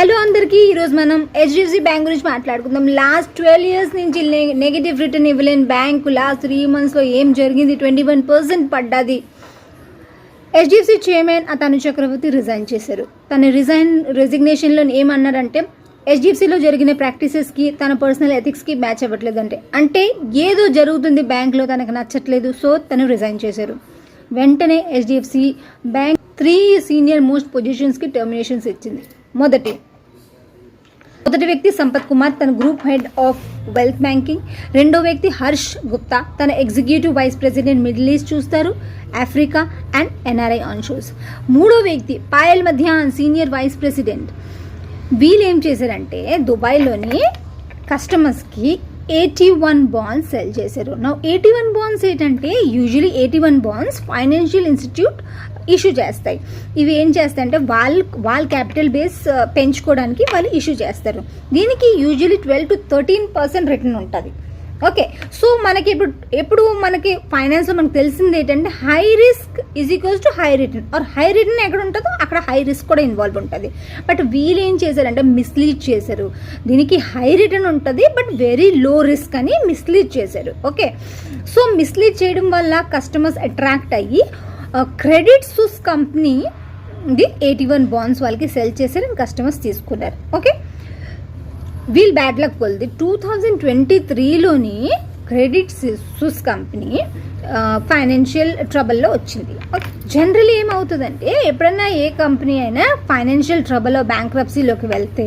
Hello అందరికీ, ఈరోజు మనం హెచ్డిఎఫ్సి బ్యాంక్ గురించి మాట్లాడుకుందాం. లాస్ట్ 12 years నుంచి నెగిటివ్ రిటర్న్ ఇవ్వలేని బ్యాంకు లాస్ట్ 3 monthsలో ఏం జరిగింది? 21% పడ్డది. హెచ్డిఎఫ్సి చైర్మన్ తను చక్రవర్తి రిజైన్ చేశారు. తన రెసిగ్నేషన్లో ఏమన్నారంటే హెచ్డిఎఫ్సిలో జరిగిన ప్రాక్టీసెస్కి తన పర్సనల్ ఎథిక్స్కి మ్యాచ్ అవ్వట్లేదంటే అంటే ఏదో జరుగుతుంది బ్యాంక్లో తనకు నచ్చట్లేదు. సో తను రిజైన్ చేశారు. వెంటనే హెచ్డిఎఫ్సి బ్యాంక్ 3 సీనియర్ మోస్ట్ పొజిషన్స్కి టర్మినేషన్స్ ఇచ్చింది. మొదటి వ్యక్తి సంపత్ కుమార్, తన group head of wealth banking. రెండో వ్యక్తి హర్ష్ గుప్తా, తన executive vice president Middle East చూస్తారు, ఆఫ్రికా అండ్ ఎన్ఆర్ఐ ఆన్షోర్స్. మూడో వ్యక్తి Payal Madhyan, senior vice president. వీళ్ళు ఏం చేశారంటే దుబాయ్లోని కస్టమర్స్కి 81 బాండ్స్ సెల్ చేశారు. నా 81 బాండ్స్ ఏంటంటే usually 81 bonds financial institute issue చేస్తాయి. ఇవి ఏం చేస్తాయంటే వాళ్ళ క్యాపిటల్ బేస్ పెంచుకోవడానికి వాళ్ళు ఇష్యూ చేస్తారు. దీనికి యూజువలీ 12 to 13% రిటర్న్ ఉంటుంది. ఓకే, సో మనకి ఎప్పుడు మనకి ఫైనాన్స్లో మనకు తెలిసింది ఏంటంటే high risk is equals to high return, or high return ఎక్కడ ఉంటుందో అక్కడ హై రిస్క్ కూడా ఇన్వాల్వ్ ఉంటుంది. బట్ వీళ్ళు ఏం చేశారంటే మిస్లీడ్ చేశారు. దీనికి హై రిటర్న్ ఉంటుంది బట్ వెరీ లో రిస్క్ అని మిస్లీడ్ చేశారు. ఓకే, సో మిస్లీడ్ చేయడం వల్ల కస్టమర్స్ అట్రాక్ట్ అయ్యి క్రెడిట్ సుస్ కంపెనీ 81 బాండ్స్ వాళ్ళకి సెల్ చేశారు అండ్ కస్టమర్స్ తీసుకున్నారు. ఓకే, వీల్ బ్యాడ్ లక్ కొలిది 2023లోని క్రెడిట్ సుస్ కంపెనీ ఫైనాన్షియల్ ట్రబుల్లో వచ్చింది. జనరల్లీ ఏమవుతుందంటే ఎప్పుడైనా ఏ కంపెనీ అయినా ఫైనాన్షియల్ ట్రబుల్లో బ్యాంక్రప్సీలోకి వెళ్తే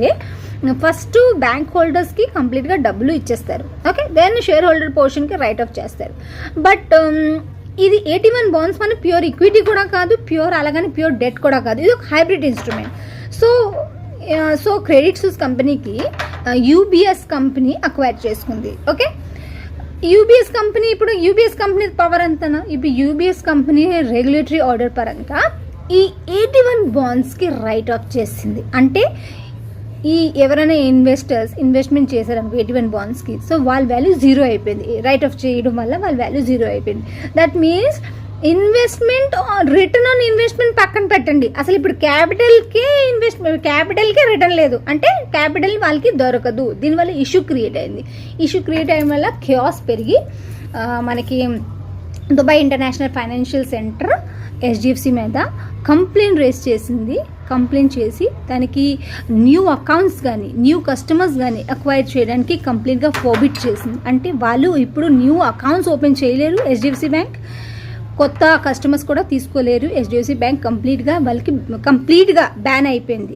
ఫస్ట్ బ్యాంక్ హోల్డర్స్కి కంప్లీట్గా డబ్బులు ఇచ్చేస్తారు. ఓకే, దెన్ షేర్ హోల్డర్ పోర్షన్కి రైట్ ఆఫ్ చేస్తారు. బట్ ఇది 81 బాండ్స్ మన ప్యూర్ ఈక్విటీ కూడా కాదు, అలాగని ప్యూర్ డెట్ కూడా కాదు. ఇది ఒక hybrid instrument. So Credit Suisse కంపెనీకి యూబీఎస్ కంపెనీ అక్వైర్ చేసుకుంది. ఓకే, యూబీఎస్ కంపెనీ పవర్ ఎంతనా? ఇప్పుడు యూబీఎస్ కంపెనీ రెగ్యులేటరీ ఆర్డర్ పరంగా ఈ 81 బాండ్స్కి రైట్ ఆఫ్ చేసింది. అంటే ఈ ఎవరైనా ఇన్వెస్ట్మెంట్ చేశారనుకో 81 బాండ్స్కి, సో వాళ్ళ వాల్యూ 0 అయిపోయింది. రైట్ ఆఫ్ చేయడం వల్ల వాళ్ళ వాల్యూ 0 అయిపోయింది. That means return on investment పక్కన పెట్టండి, అసలు ఇప్పుడు క్యాపిటల్కే రిటర్న్ లేదు అంటే క్యాపిటల్ వాళ్ళకి దొరకదు. దీనివల్ల ఇష్యూ క్రియేట్ అయింది. ఇష్యూ క్రియేట్ అయ్యడం వల్ల క్యాస్ పెరిగి మనకి Dubai international financial centre HDFC మీద కంప్లైంట్ రేస్ చేసింది. కంప్లైంట్ చేసి దానికి న్యూ అకౌంట్స్ కానీ న్యూ కస్టమర్స్ కానీ అక్వైర్ చేయడానికి కంప్లీట్గా ఫోర్బిట్ చేసింది. అంటే వాళ్ళు ఇప్పుడు న్యూ అకౌంట్స్ ఓపెన్ చేయలేరు హెచ్డిఎఫ్సి బ్యాంక్, కొత్త కస్టమర్స్ కూడా తీసుకోలేరు. హెచ్డిఎఫ్సి బ్యాంక్ కంప్లీట్గా బ్యాన్ అయిపోయింది.